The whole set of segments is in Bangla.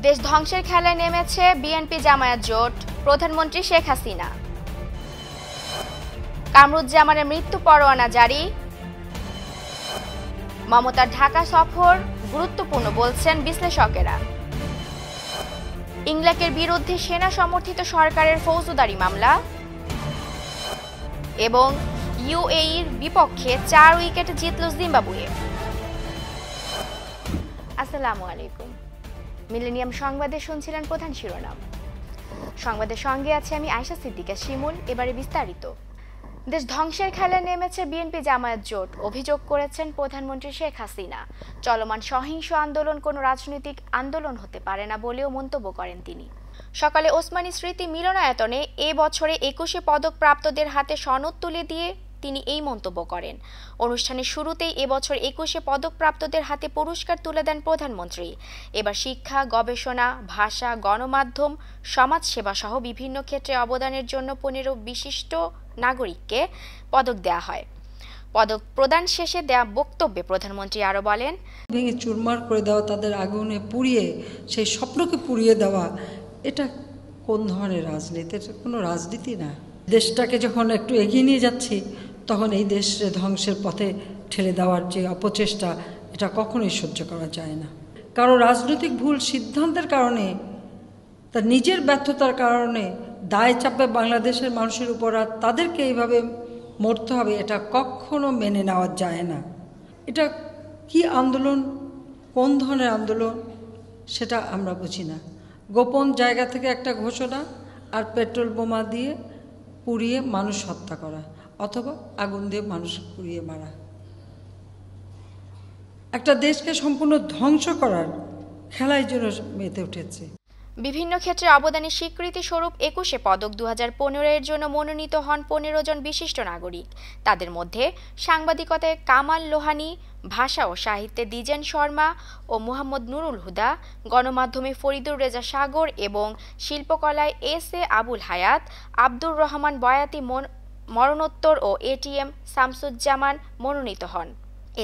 দেশ ধ্বংসের খেলায় নেমেছে বিএনপি জামায়াত জোট, প্রধানমন্ত্রী শেখ হাসিনা। কামরুজ্জামানের মৃত্যু পরোয়ানা জারি। মমতার ঢাকা সফর গুরুত্বপূর্ণ বলছেন বিশ্লেষকেরা। ইংলাকের বিরুদ্ধে সেনা সমর্থিত সরকারের ফৌজদারি মামলা এবং ইউএইর বিপক্ষে 4 উইকেটে জিতল জিম্বাবুয়ে। আসসালামু আলাইকুম। মিলেনিয়াম সংবাদে শুনছিলেন প্রধান শিরোনাম। সংবাদের সঙ্গে আছে আমি আয়েশা সিদ্দিকা শিমুল। এবারে বিস্তারিত। দেশ ধ্বংসের খেলায় নেমেছে বিএনপি জামায়াত জোট, অভিযোগ করেছেন প্রধানমন্ত্রী শেখ হাসিনা। চলমান সহিংস আন্দোলন কোনো রাজনৈতিক আন্দোলন হতে পারে না বলেও মন্তব্য করেন তিনি। সকালে ওসমানী স্মৃতি মিলনায়তনে এ বছরে 21 পদক প্রাপ্তদের হাতে সনদ তুলে দিয়ে তিনি এই মন্তব্য করেন। অনুষ্ঠানের শুরুতেই এবছর 21 পদক প্রাপ্তদের হাতে পুরস্কার তুলে দেন প্রধানমন্ত্রী। এবার শিক্ষা, গবেষণা, ভাষা, গণমাধ্যম, সমাজসেবা সহ বিভিন্ন ক্ষেত্রে অবদানের জন্য 15 বিশিষ্ট নাগরিককে পদক দেয়া হয়। পদক প্রদান শেষে দেয়া বক্তব্যে প্রধানমন্ত্রী আরও বলেন, ভেঙে চুরমার করে দেওয়া, তাদের আগুনে পুড়িয়ে সেই স্বপ্নকে পুড়িয়ে দেওয়া, এটা কোন ধরনের রাজনীতি? এটা কোনো রাজনীতি না। দেশটাকে যখন একটু এগিয়ে নিয়ে যাচ্ছি তখন এই দেশে ধ্বংসের পথে ঠেলে দেওয়ার যে অপচেষ্টা, এটা কখনোই সহ্য করা যায় না। কারণ রাজনৈতিক ভুল সিদ্ধান্তের কারণে, তার নিজের ব্যর্থতার কারণে দায় চাপবে বাংলাদেশের মানুষের উপর, আর তাদেরকে এইভাবে মরতে হবে, এটা কখনো মেনে নেওয়া যায় না। এটা কি আন্দোলন, কোন ধরনের আন্দোলন, সেটা আমরা বুঝি না। গোপন জায়গা থেকে একটা ঘোষণা আর পেট্রোল বোমা দিয়ে পুড়িয়ে মানুষ হত্যা করা, অথবা আগুন দিয়ে মানুষ পুড়িয়ে মারা, একটা দেশকে সম্পূর্ণ ধ্বংস করার খেলায় জন্য মেতে উঠেছে। বিভিন্ন ক্ষেত্রে অবদানের স্বীকৃতি স্বরূপ 21 পদক 2015 জন্য মনোনীত হন 15 জন বিশিষ্ট নাগরিক। তাদের মধ্যে সাংবাদিকতায় কামাল লোহানী, ভাষা ও সাহিত্যে দ্বিজেন শর্মা ও মুহাম্মদ নুরুল হুদা, গণমাধ্যমে ফরিদুর রেজা সাগর এবং শিল্পকলায় এস.এ. আবুল হায়াত, আব্দুর রহমান বয়াতি মরণোত্তর ও এটিএম শামসুজ্জামান মনোনীত হন।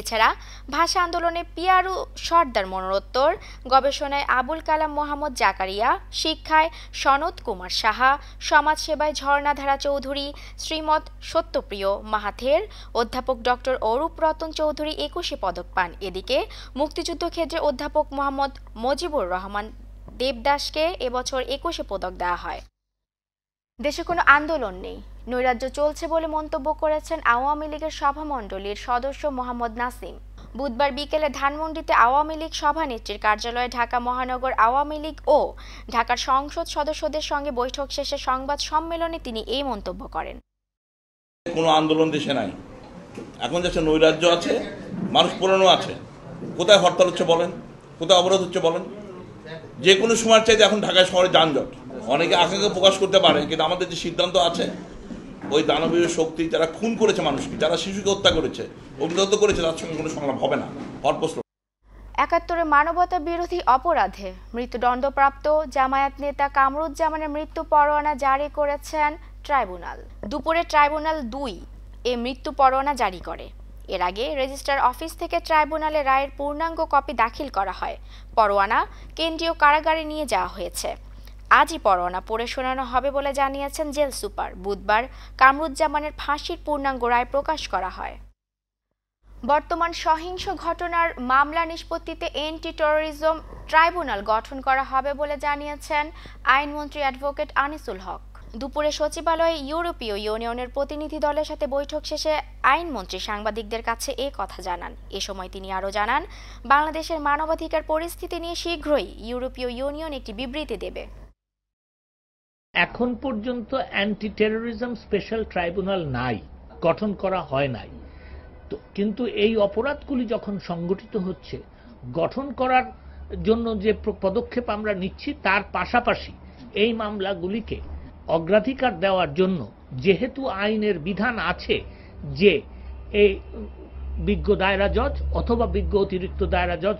এছাড়া ভাষা আন্দোলনে পিয়ারু সর্দার মরণোত্তর, গবেষণায় আবুল কালাম মোহাম্মদ জাকারিয়া, শিক্ষায় সনৎ কুমার সাহা, সমাজসেবায় ঝর্ণাধারা চৌধুরী, শ্রীমৎ সত্যপ্রিয় মাহাথের, অধ্যাপক ডক্টর অরূপ রতন চৌধুরী 21 পদক পান। এদিকে মুক্তিযুদ্ধ ক্ষেত্রে অধ্যাপক মোহাম্মদ মজিবুর রহমান দেবদাসকে এবছর 21 পদক দেওয়া হয়। দেশে কোনো আন্দোলন নেই, নৈরাজ্য চলছে বলে মন্তব্য করেছেন আওয়ামী লীগের সভামণ্ডলীর সদস্য মোহাম্মদ নাসিম। বুধবার বিকেলে ধানমন্ডিতে আওয়ামী লীগ সভানেত্রীর কার্যালয়ে ঢাকা মহানগর আওয়ামী লীগ ও ঢাকার সংসদ সদস্যদের সঙ্গে বৈঠক শেষে সংবাদ সম্মেলনে তিনি এই মন্তব্য করেন। কোনো আন্দোলন দেশে নাই, এখন দেশে নৈরাজ্য আছে, মানুষ পুরানো আছে। কোথায় হরতাল হচ্ছে বলেন, কোথায় অবরোধ হচ্ছে বলেন? যে কোনো সময় চাইতে এখন ঢাকায় শহরে যানজট। অনেকে আকাঙ্ক্ষা প্রকাশ করতে পারে, কিন্তু আমাদের যে সিদ্ধান্ত আছে, ওই দানবীয় শক্তি যারা খুন করেছে মানুষকে, যারা শিশুকে হত্যা করেছে, অগ্নিদগ্ধ করেছে, তার সঙ্গে কোনো সংলাপ হবে না। 71 মানবতা বিরোধী অপরাধে মৃত্যুদণ্ডপ্রাপ্ত জামায়াত নেতা কামরুজ্জামানের মৃত্যু পরোয়ানা জারি করেছেন ট্রাইব্যুনাল। দুপুরে ট্রাইব্যুনাল 2 এ মৃত্যু পরোয়ানা জারি করে। এর আগে রেজিস্ট্রার অফিস থেকে ট্রাইব্যুনালে রায়ের পূর্ণাঙ্গ কপি দাখিল করা হয়। পরোয়ানা কেন্দ্রীয় কারাগারে নিয়ে যাওয়া হয়েছে। আজই পরোয়ানা পড়ে শোনানো হবে বলে জানিয়েছেন জেল সুপার। বুধবার কামরুজ্জামানের ফাঁসির পূর্ণাঙ্গ রায় প্রকাশ করা হয়। বর্তমান সহিংস ঘটনার মামলা নিষ্পত্তিতে অ্যান্টি টেরোরিজম ট্রাইব্যুনাল গঠন করা হবে বলে জানিয়েছেন আইনমন্ত্রী অ্যাডভোকেট আনিসুল হক। দুপুরে সচিবালয়ে ইউরোপীয় ইউনিয়নের প্রতিনিধি দলের সাথে বৈঠক শেষে আইনমন্ত্রী সাংবাদিকদের কাছে এ কথা জানান। এ সময় তিনি আরও জানান, বাংলাদেশের মানবাধিকার পরিস্থিতি নিয়ে শীঘ্রই ইউরোপীয় ইউনিয়ন একটি বিবৃতি দেবে। এখন পর্যন্ত অ্যান্টি টেরোরিজম স্পেশাল ট্রাইব্যুনাল নাই, গঠন করা হয় নাই। কিন্তু এই অপরাধগুলি যখন সংগঠিত হচ্ছে, গঠন করার জন্য যে পদক্ষেপ আমরা নিচ্ছি, তার পাশাপাশি এই মামলাগুলিকে অগ্রাধিকার দেওয়ার জন্য, যেহেতু আইনের বিধান আছে যে এই বিজ্ঞ দায়রা জজ অথবা বিজ্ঞ অতিরিক্ত দায়রা জজ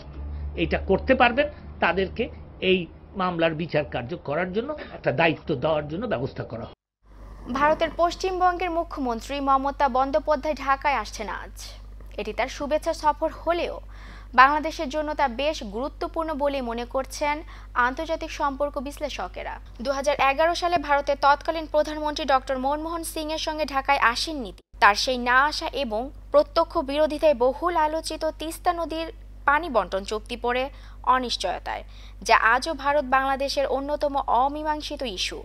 এটা করতে পারবেন, তাদেরকে এই মামলার বিচার কার্য করার জন্য একটা দায়িত্ব দেওয়ার জন্য ব্যবস্থা করা হয়। ভারতের পশ্চিমবঙ্গের মুখ্যমন্ত্রী মমতা বন্দ্যোপাধ্যায় ঢাকায় আসছেন আজ। এটি তার শুভেচ্ছা সফর হলেও বাংলাদেশের জন্য তা বেশ গুরুত্বপূর্ণ বলে মনে করছেন আন্তর্জাতিক সম্পর্ক বিশ্লেষকেরা। 2011 সালে ভারতের তৎকালীন প্রধানমন্ত্রী ডক্টর মনমোহন সিং এর সঙ্গে ঢাকায় আসেননি। তার সেই না আসা এবং প্রত্যক্ষ বিরোধিতায় বহুল আলোচিত তিস্তা নদীর পানি বন্টন চুক্তি পড়ে অনিশ্চয়তায়, যা আজও ভারত বাংলাদেশের অন্যতম অমীমাংসিত ইস্যু।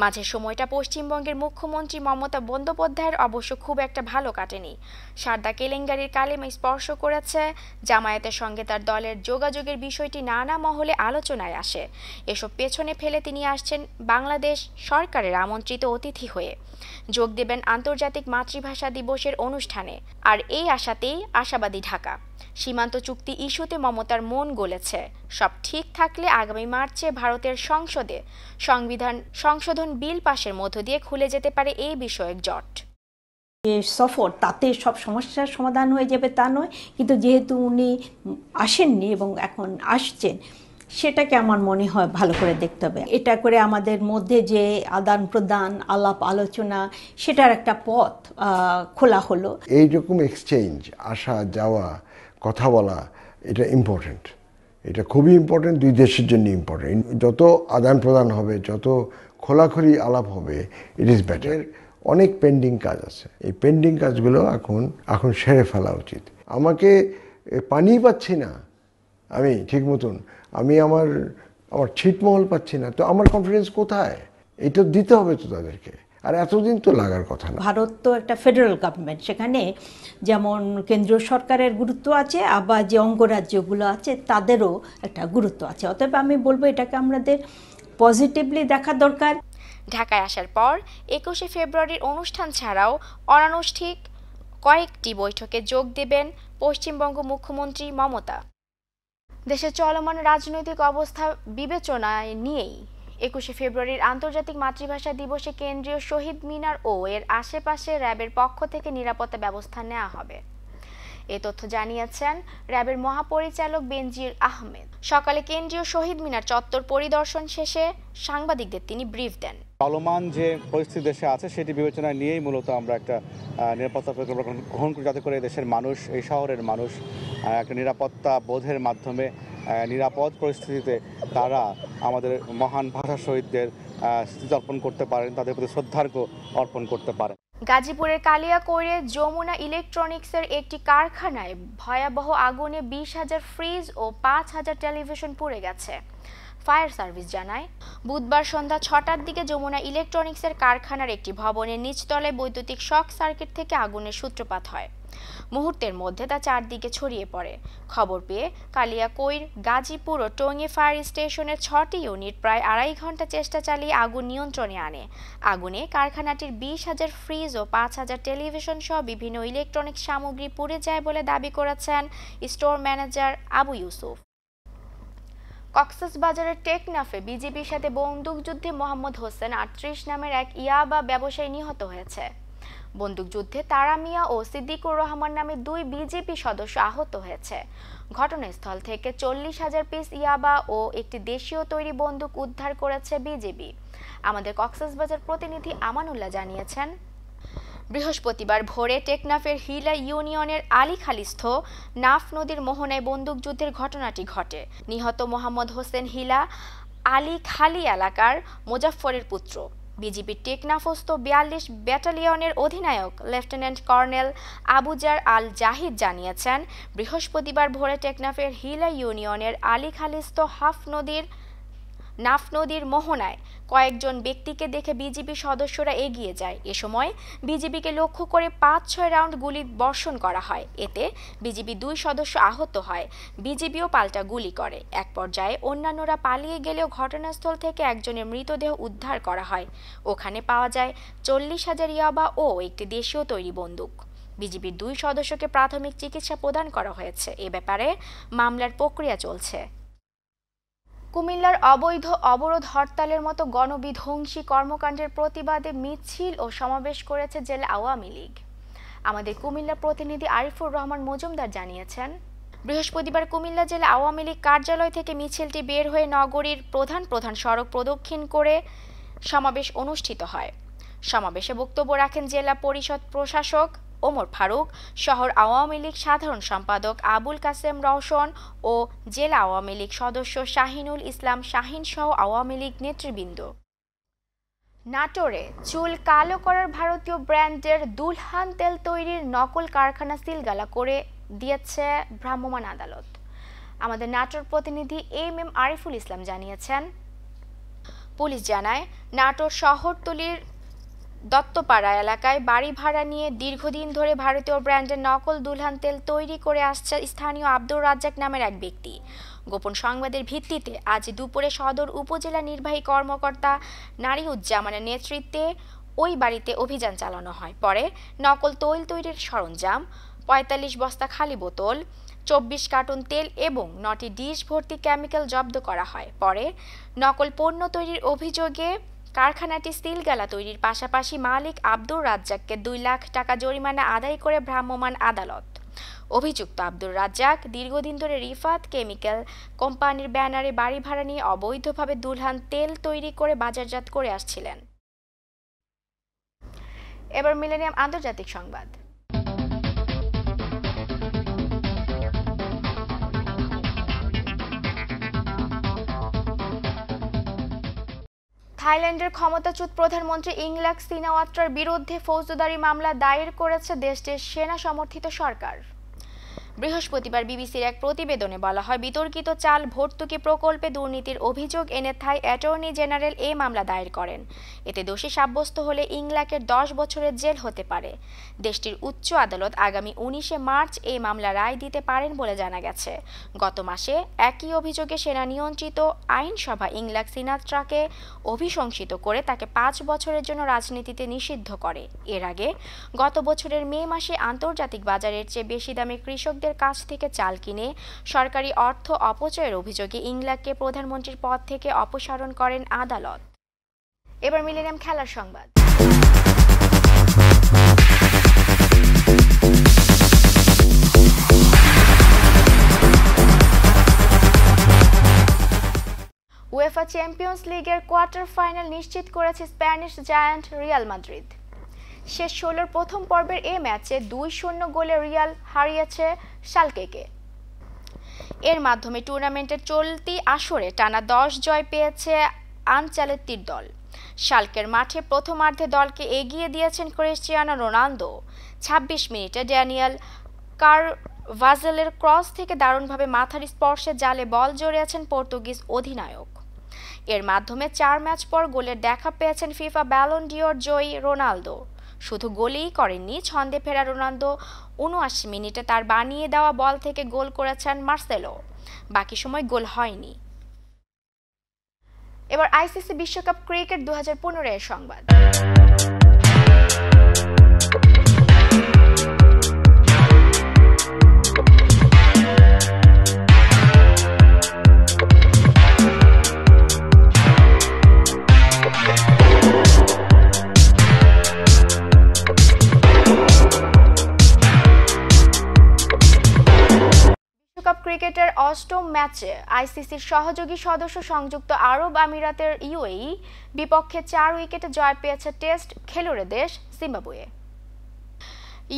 মাঝের সময়টা পশ্চিমবঙ্গের মুখ্যমন্ত্রী মমতা বন্দ্যোপাধ্যায়ের অবশ্য খুব একটা ভালো কাটেনি। সারদা কেলেঙ্কারির কালিমা স্পর্শ করেছে, জামায়াতের সঙ্গে তার দলের যোগাযোগের বিষয়টি নানা মহলে আলোচনায় আসে। এসব পেছনে ফেলে তিনি আসছেন বাংলাদেশ সরকারের আমন্ত্রিত অতিথি হয়ে, যোগ দেবেন আন্তর্জাতিক মাতৃভাষা দিবসের অনুষ্ঠানে। আর এই আশাতেই আশাবাদী ঢাকা। সীমান্ত চুক্তি ইস্যুতে মমতার মন গলেছে। সব ঠিক থাকলে আগামী মার্চে ভারতের সংসদে সংবিধান সংশোধন বিল পাশের মধ্য দিয়ে খুলে যেতে পারে এই বিষয়ক জট। সফর তাতে সব সমস্যার সমাধান হয়ে যাবে তা নয়, কিন্তু যেহেতু উনি আসেননি এবং এখন আসছেন, সেটাকে আমার মনে হয় ভালো করে দেখতে হবে। এটা করে আমাদের মধ্যে যে আদান প্রদান, আলাপ আলোচনা, সেটার একটা পথ খোলা হলো। এইরকম এক্সচেঞ্জ, আসা যাওয়া, কথা বলা, এটা ইম্পর্টেন্ট। এটা খুবই ইম্পর্টেন্ট, দুই দেশের জন্য ইম্পর্টেন্ট। যত আদান প্রদান হবে, যত খোলাখুলি আলাপ হবে, ইট ইজ বেটার। অনেক পেন্ডিং কাজ আছে, এই পেন্ডিং কাজগুলো এখন সেরে ফেলা উচিত। আমাকে পানিই পাচ্ছি না আমি ঠিক মতন, আমি আমার ছিটমহল পাচ্ছি না, তো আমার কনফিডেন্স কোথায়? এটা দিতে হবে তো তাদেরকে, আর এতদিন তো লাগার কথা না। ভারত তো একটা ফেডারেল গভর্নমেন্ট, সেখানে যেমন কেন্দ্রীয় সরকারের গুরুত্ব আছে, আবার যে অঙ্গরাজ্যগুলো আছে তাদেরও একটা গুরুত্ব আছে। অতএব আমি বলবো এটাকে আমাদের পজিটিভলি দেখা দরকার। ঢাকায় আসার পর 21শে ফেব্রুয়ারির অনুষ্ঠান ছাড়াও অনানুষ্ঠানিক কয়েকটি বৈঠকে যোগ দেবেন পশ্চিমবঙ্গ মুখ্যমন্ত্রী মমতা। দেশের চলমান রাজনৈতিক অবস্থা বিবেচনায় নিয়েই 21শে ফেব্রুয়ারির আন্তর্জাতিক মাতৃভাষা দিবসে কেন্দ্রীয় শহীদ মিনার ও এর আশেপাশে র্যাবের পক্ষ থেকে নিরাপত্তা ব্যবস্থা নেওয়া হবে। এ তথ্য জানিয়েছেন র্যাবের মহাপরিচালক বেনজির আহমেদ। সকালে কেন্দ্রীয় শহীদ মিনার চত্বর পরিদর্শন শেষে সাংবাদিকদের তিনি ব্রিফ দেন। চলমান যে পরিস্থিতি দেশে আছে সেটি বিবেচনায় নিয়েই মূলত আমরা একটা নিরাপত্তা পরিকল্পনা গ্রহণ করি, যাতে করে দেশের মানুষ, এই শহরের মানুষ একটা নিরাপত্তা বোধের মাধ্যমে নিরাপদ পরিস্থিতিতে তারা আমাদের মহান ভাষা শহীদদের স্মৃতি অর্পণ করতে পারেন, তাদের প্রতি শ্রদ্ধার্ঘ অর্পণ করতে পারেন। গাজীপুরের কালিয়াকৈরে যমুনা ইলেকট্রনিক্সের একটি কারখানায় ভয়াবহ আগুনে 20,000 ফ্রিজ ও 5,000 টেলিভিশন পুড়ে গেছে। ফায়ার সার্ভিস জানায়, বুধবার সন্ধ্যা 6টার দিকে যমুনা ইলেকট্রনিক্সের কারখানার একটি ভবনের নিচতলায় বৈদ্যুতিক শক সার্কিট থেকে আগুনের সূত্রপাত হয়। মুহূর্তের মধ্যে তা চারদিকে ছড়িয়ে পড়ে। খবর পেয়ে কালিয়াকৈর, গাজীপুর ও টঙ্গী ফায়ার স্টেশনের 6টি ইউনিট প্রায় 2.5 ঘন্টা চেষ্টা চালিয়ে আগুন নিয়ন্ত্রণে আনে। আগুনে কারখানাটির 20,000 ফ্রিজ ও 5,000 টেলিভিশন সহ বিভিন্ন ইলেকট্রনিক্স সামগ্রী পুড়ে যায় বলে দাবি করেছেন স্টোর ম্যানেজার আবু ইউসুফ। কক্সবাজারের টেকনাফে বিজেপির সাথে বন্দুকযুদ্ধে মোহাম্মদ হোসেন 38 নামের এক ইয়াবা ব্যবসায়ী নিহত হয়েছে। বন্দুকযুদ্ধে তারা মিয়া ও সিদ্দিকুর রহমান নামে 2 বিজেপি সদস্য আহত হয়েছে। ঘটনাস্থল থেকে 40,000 পিস ইয়াবা ও একটি দেশীয় তৈরি বন্দুক উদ্ধার করেছে বিজেপি। আমাদের কক্সবাজার প্রতিনিধি আমানুল্লাহ জানিয়েছেন, বৃহস্পতিবার ভোরে টেকনাফের হিলা ইউনিয়নের আলীখালীস্থ নাফ নদীর মোহনায় বন্দুকযুদ্ধের ঘটনাটি ঘটে। নিহত মোহাম্মদ হোসেন হিলা আলীখালী এলাকার মোজাফফরের পুত্র। বিজিবির টেকনাফস্থ 42 ব্যাটালিয়নের অধিনায়ক লেফটেন্যান্ট কর্নেল আবুজার আল জাহিদ জানিয়েছেন, বৃহস্পতিবার ভোরে টেকনাফের হিলা ইউনিয়নের আলীখালীস্থ নাফ নদীর মোহনায় কয়েকজন ব্যক্তিকে দেখে বিজিবি সদস্যরা এগিয়ে যায়। এ সময় বিজিবিকে লক্ষ্য করে 5-6 রাউন্ড গুলি বর্ষণ করা হয়। এতে বিজিবি 2 সদস্য আহত হয়। বিজিবিও পাল্টা গুলি করে। এক পর্যায়ে অন্যান্যরা পালিয়ে গেলেও ঘটনাস্থল থেকে একজনের মৃতদেহ উদ্ধার করা হয়। ওখানে পাওয়া যায় 40,000 ইয়াবা ও একটি দেশীয় তৈরি বন্দুক। বিজিবির 2 সদস্যকে প্রাথমিক চিকিৎসা প্রদান করা হয়েছে। এ ব্যাপারে মামলার প্রক্রিয়া চলছে। কুমিল্লার অবৈধ অবরোধ হরতালের মতো গণবিধ্বংসী কর্মকাণ্ডের প্রতিবাদে মিছিল ও সমাবেশ করেছে জেলা আওয়ামী লীগ। আমাদের কুমিল্লা প্রতিনিধি আরিফুর রহমান মজুমদার জানিয়েছেন, বৃহস্পতিবার কুমিল্লা জেলা আওয়ামী লীগ কার্যালয় থেকে মিছিলটি বের হয়ে নগরীর প্রধান সড়ক প্রদক্ষিণ করে সমাবেশ অনুষ্ঠিত হয়। সমাবেশে বক্তব্য রাখেন জেলা পরিষদ প্রশাসক ওমর ফারুক, শহর আওয়ামী লীগ সাধারণ সম্পাদক আবুল কাসেম রওশন ও জেলা আওয়ামী লীগ সদস্য শাহিনুল ইসলাম শাহিন সহ আওয়ামী লীগ নেতৃবৃন্দ। নাটোরে চুল কালো করার ভারতীয় ব্র্যান্ডের দুলহান তেল তৈরির নকল কারখানা সিলগালা করে দিয়েছে ভ্রাম্যমাণ আদালত। আমাদের নাটোর প্রতিনিধি এম আরিফুল ইসলাম জানিয়েছেন, পুলিশ জানায় নাটোর শহরতলির দত্তপাড়া এলাকায় বাড়ি ভাড়া নিয়ে দীর্ঘদিন ধরে ভারতীয় ব্র্যান্ডের নকল দুলহান তেল তৈরি করে আসছে স্থানীয় আব্দুর রাজ্জাক নামের এক ব্যক্তি। গোপন সংবাদের ভিত্তিতে আজ দুপুরে সদর উপজেলা নির্বাহী কর্মকর্তা নারিউজ্জামানের নেতৃত্বে ওই বাড়িতে অভিযান চালানো হয়। পরে নকল তৈল তৈরির সরঞ্জাম, ৪৫ বস্তা খালি বোতল, ২৪ কার্টুন তেল এবং ৯টি ডিশ ভর্তি কেমিক্যাল জব্দ করা হয়। পরে নকল পণ্য তৈরির অভিযোগে কারখানাটি সিলগালা তৈরির পাশাপাশি মালিক আব্দুর রাজ্জাককে ২ লাখ টাকা জরিমানা আদায় করে ভ্রাম্যমাণ আদালত। অভিযুক্ত আব্দুর রাজ্জাক দীর্ঘদিন ধরে রিফাত কেমিক্যাল কোম্পানির ব্যানারে বাড়ি ভাড়া নিয়ে অবৈধভাবে দুলহান তেল তৈরি করে বাজারজাত করে আসছিলেন। এবার মিলেনিয়াম আন্তর্জাতিক সংবাদ। থাইল্যান্ডের ক্ষমতাচ্যুত প্রধানমন্ত্রী ইংলাক সিনাওয়াত্রার বিরুদ্ধে ফৌজদারি মামলা দায়ের করেছে দেশটির সেনা সমর্থিত সরকার। বৃহস্পতিবার বিবিসির এক প্রতিবেদনে বলা হয়, বিতর্কিত চাল ভর্তুকি প্রকল্পে দুর্নীতির অভিযোগ এনে থাই অ্যাটর্নি জেনারেল এই মামলা দায়ের করেন। এতে দোষী সাব্যস্ত হলে ইংলাকের ১০ বছরের জেল হতে পারে। দেশটির উচ্চ আদালত আগামী ১৯শে মার্চ এই মামলা রায় দিতে পারেন বলে জানা গেছে। গত মাসে একই অভিযোগে সেনা নিয়ন্ত্রিত আইনসভা ইংলাক সিনাওয়াত্রাকে অভিশংসিত করে তাকে ৫ বছরের জন্য রাজনীতিতে নিষিদ্ধ করে। এর আগে গত বছরের মে মাসে আন্তর্জাতিক বাজারের চেয়ে বেশি দামে কৃষকদের কাছ থেকে চাল কিনে সরকারি অর্থ অপচয়ের অভিযোগে ইংলাককে প্রধানমন্ত্রীর পদ থেকে অপসারণ করেন আদালত। এবার মিলেনিয়াম খেলার সংবাদ। উয়েফা চ্যাম্পিয়ন্স লিগের কোয়ার্টার ফাইনাল নিশ্চিত করেছে স্প্যানিশ জায়ান্ট রিয়াল মাদ্রিদ। শেষ ১৬ প্রথম পর্বের এ ম্যাচে ২-০ গোলে রিয়াল হারিয়েছে শালকেকে। এর মাধ্যমে টুর্নামেন্টের চলতি আসরে টানা ১০ জয় পেয়েছে আনচেলত্তির দল। শালকের মাঠে প্রথমার্ধে দলকে এগিয়ে দিয়েছেন ক্রিস্টিয়ানো রোনালদো। ২৬ মিনিটে ড্যানিয়েল কারভাজেলের ক্রস থেকে দারুণভাবে মাথার স্পর্শে জালে বল জড়িয়েছেন পর্তুগিজ অধিনায়ক। এর মাধ্যমে ৪ ম্যাচ পর গোলের দেখা পেয়েছেন ফিফা ব্যালন ডিওর জয়ী রোনালদো। শুধু গোলই করেননি, ছন্দে ফেরা রোনালদো ৭৯ মিনিটে তার বানিয়ে দেওয়া বল থেকে গোল করেছেন মার্সেলো। বাকি সময় গোল হয়নি। এবার আইসিসি বিশ্বকাপ ক্রিকেট ২০১৫ এর সংবাদ। ক্রিকেটের অষ্টম ম্যাচে আইসিসির সহযোগী সদস্য সংযুক্ত আরব আমিরাতের ইউএই বিপক্ষে ৪ উইকেটে জয় পেয়েছে টেস্ট খেলুড়ে দেশ জিম্বাবুয়ে।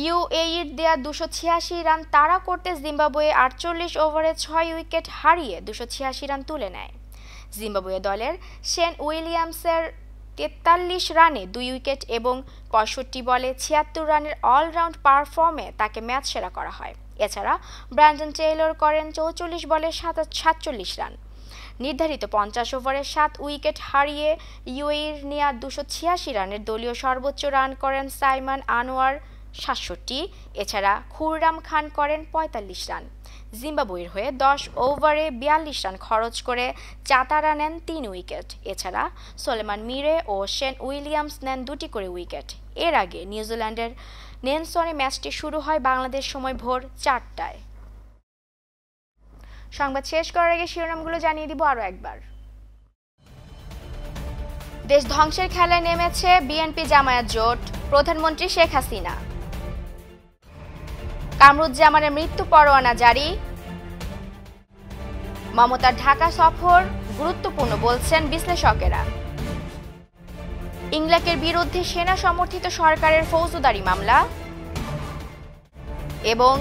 ইউএইর দেয়া ২৮৬ রান তাড়া করতে জিম্বাবুয়ে ৪৮ ওভারে ৬ উইকেট হারিয়ে ২৮৬ রান তুলে নেয়। জিম্বাবুয়ে দলের শেন উইলিয়ামসের ৪৩ রানে ২ উইকেট এবং ৬৫ বলে ৭৬ রানের অলরাউন্ড পারফর্মে তাকে ম্যাচ সেরা করা হয়। এছাড়া ব্র্যান্ডন টেইলর করেন ৪৪ বলে ৪৭ রান। নির্ধারিত ৫০ ওভারে ৭ উইকেট হারিয়ে ইউএইর নেয়া ২৮৬ রানের দলীয় সর্বোচ্চ রান করেন সাইমন আনোয়ার ৬৭। এছাড়া খুররাম খান করেন ৪৫ রান। জিম্বাবুয়ের হয়ে ১০ ওভারে ৪২ রান খরচ করে চাতারা নেন ৩ উইকেট। এছাড়া সোলেমান মিরে ও শেন উইলিয়ামস নেন ২টি করে উইকেট। এর আগে নিউজিল্যান্ডের নেলসনে ম্যাচটি শুরু হয় বাংলাদেশ সময় ভোর ৪টায়। সংবাদ শেষ করার আগে শিরোনামগুলো জানিয়ে দিব আরও একবার। দেশ ধ্বংসের খেলায় নেমেছে বিএনপি জামায়াত জোট, প্রধানমন্ত্রী শেখ হাসিনা। কামরুজ্জামানের মৃত্যু পরোয়ানা জারি। মমতার ঢাকা সফর গুরুত্বপূর্ণ বলছেন বিশ্লেষকেরা। ইংলাকের বিরুদ্ধে সেনা সমর্থিত সরকারের ফৌজদারি মামলা। এবং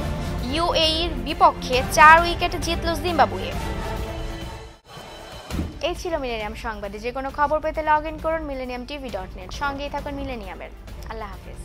ইউএইর বিপক্ষে 4 উইকেটে জিতল জিম্বাবুয়ে। এই ছিল মিলেনিয়াম সংবাদে। যে কোনো খবর পেতে লগ ইন করুন millenniumtv.net। সঙ্গেই থাকুন মিলেনিয়ামের। আল্লাহ হাফেজ।